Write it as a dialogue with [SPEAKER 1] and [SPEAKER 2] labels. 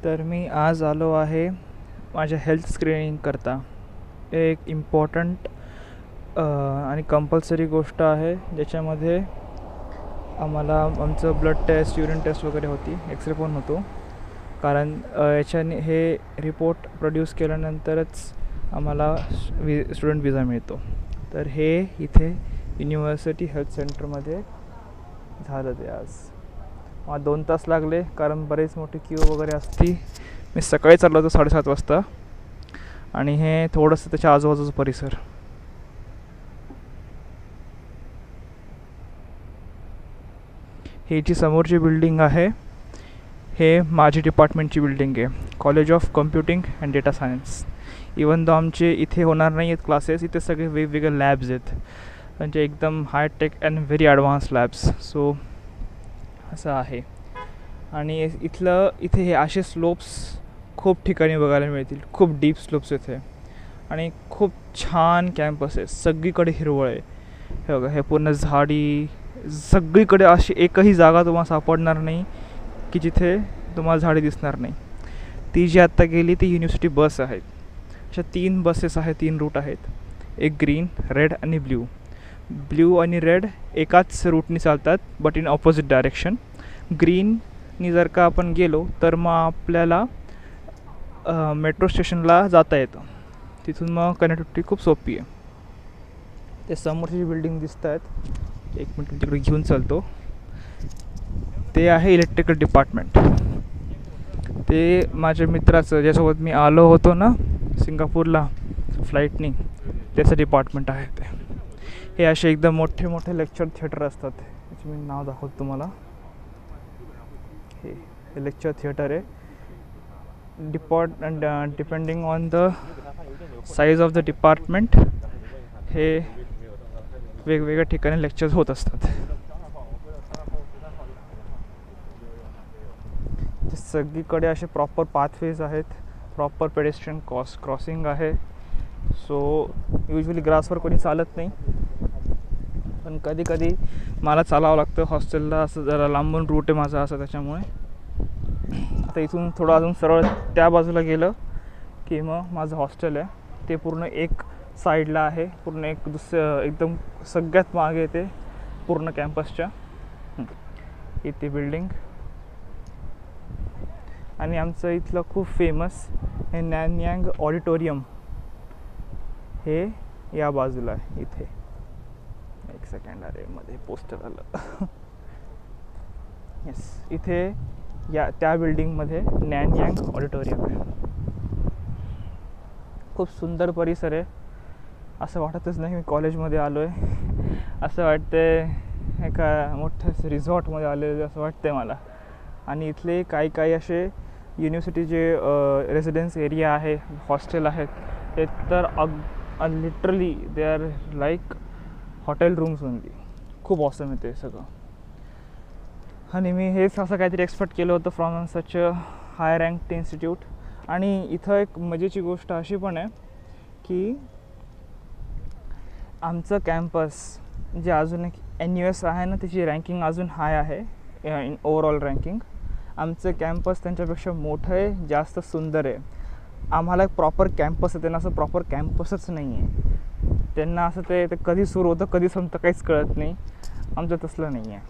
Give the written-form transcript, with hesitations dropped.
[SPEAKER 1] तर मी आज आलो आहे माझ्या हेल्थ स्क्रीनिंग करता. एक इम्पॉर्टंट आणि कंपल्सरी गोष्ट आहे ज्याच्यामध्ये आम्हाला आमचं ब्लड टेस्ट, युरिन टेस्ट वगैरे होती, एक्सरे पण होतो. कारण याच्याने हे रिपोर्ट प्रोड्यूस केल्यानंतरच आम्हाला स्टुडंट विजा मिळतो. तर हे इथे युनिव्हर्सिटी हेल्थ सेंटरमध्ये झालं ते आज. मला 2 तास लागले कारण बरेच मोठी क्यू वगैरे असती. मी सकाळी चाललो होतो 7:30 वाजता आणि हे थोडंसं त्याच्या आजूबाजूचा परिसर. ही जी समोरची बिल्डिंग आहे हे माझी डिपार्टमेंटची बिल्डिंग आहे, college of computing and data science. Even though आमचे इथे होणार नाही आहेत क्लासेस, इथे सगळे वेगवेगळे लॅब्स आहेत, म्हणजे एकदम hitech and very advance labs. So असं आहे. आणि इथे हे असे स्लोप्स खूप ठिकाणी बघायला मिळतील, खूप डीप स्लोप्स इथे. आणि खूप छान कॅम्पस आहे, सगळीकडे हिरवळ आहे. हे बघा, हे पूर्ण झाडी, सगळीकडे अशी एकही जागा तुम्हाला सापडणार नाही की जिथे तुम्हाला झाडे दिसणार नाही. ती जी आत्ता गेली ती युनिव्हर्सिटी बस आहेत. अशा 3 बसेस आहेत, 3 रूट आहेत. एक ग्रीन, रेड आणि ब्ल्यू आणि रेड एकाच रूटनी चालतात बट इन ऑपोजिट डायरेक्शन. ग्रीननी जर का आपण गेलो तर मग आपल्याला मेट्रो स्टेशनला जाता येतं. तिथून मग कनेक्टिव्हिटी खूप सोपी आहे. ते समोरची बिल्डिंग दिसत आहेत, 1 मिनिट तिकडे घेऊन चालतो. ते आहे इलेक्ट्रिकल डिपार्टमेंट. ते माझ्या मित्राचं, ज्यासोबत मी आलो होतो ना सिंगापूरला फ्लाईटनी, त्याचं डिपार्टमेंट आहे ते. हे असे एकदम मोठे मोठे लेक्चर थिएटर असतात. त्याचे मी नाव दाखवतो तुम्हाला. हे लेक्चर थिएटर आहे. Depending on the size of the department हे वेगवेगळ्या ठिकाणी लेक्चर्स होत असतात. सगळीकडे असे प्रॉपर पाथवेज आहेत, प्रॉपर पेडेस्ट्रियन क्रॉसिंग आहे. सो युजली ग्रासवर कोणी चालत नाही, पण कधी कधी मला चालावं लागतं हॉस्टेलला. असं जरा लांबून रूट आहे माझा, असं त्याच्यामुळे. आता इथून थोडं अजून सरळ त्या बाजूला गेलं की मग माझं हॉस्टेल आहे. ते पूर्ण एक साईडला आहे, पूर्ण एक एकदम सगळ्यात मागे येते पूर्ण कॅम्पसच्या. इथे बिल्डिंग. आणि आमचं इथलं खूप फेमस हे नॅनयांग ऑडिटोरियम हे या बाजूला आहे. इथे 1 सेकंड, अरे मध्ये पोस्टर आलं. येस, इथे त्या बिल्डिंगमध्ये नॅनयांग ऑडिटोरियम आहे. खूप सुंदर परिसर आहे. असं वाटतच नाही मी कॉलेजमध्ये आलो आहे, असं वाटतंय एका मोठ्या रिसॉर्टमध्ये आलेलं असं वाटतंय मला. आणि इथले काही असे युनिव्हर्सिटीचे रेसिडेन्स एरिया आहे, हॉस्टेल आहेत, ते तर literally they are like hotel rooms only. खूप ऑसम येते सगळं. आणि मी हेच असं काहीतरी एक्सपेक्ट केलं होतं from such a high रँक्ड institute. आणि इथं एक मजेची गोष्ट अशी पण आहे की आमचं कॅम्पस जे अजून एक NUS आहे ना, त्याची रँकिंग अजून हाय आहे इन ओव्हरऑल रँकिंग. आमचं कॅम्पस त्यांच्यापेक्षा मोठं आहे, जास्त सुंदर आहे. आम्हाला एक प्रॉपर कॅम्पस आहे, त्यांना असं प्रॉपर कॅम्पसच नाही आहे. त्यांना असं ते कधी सुरू होतं कधी संपतं काहीच कळत नाही. आमचं तसलं नाही आहे.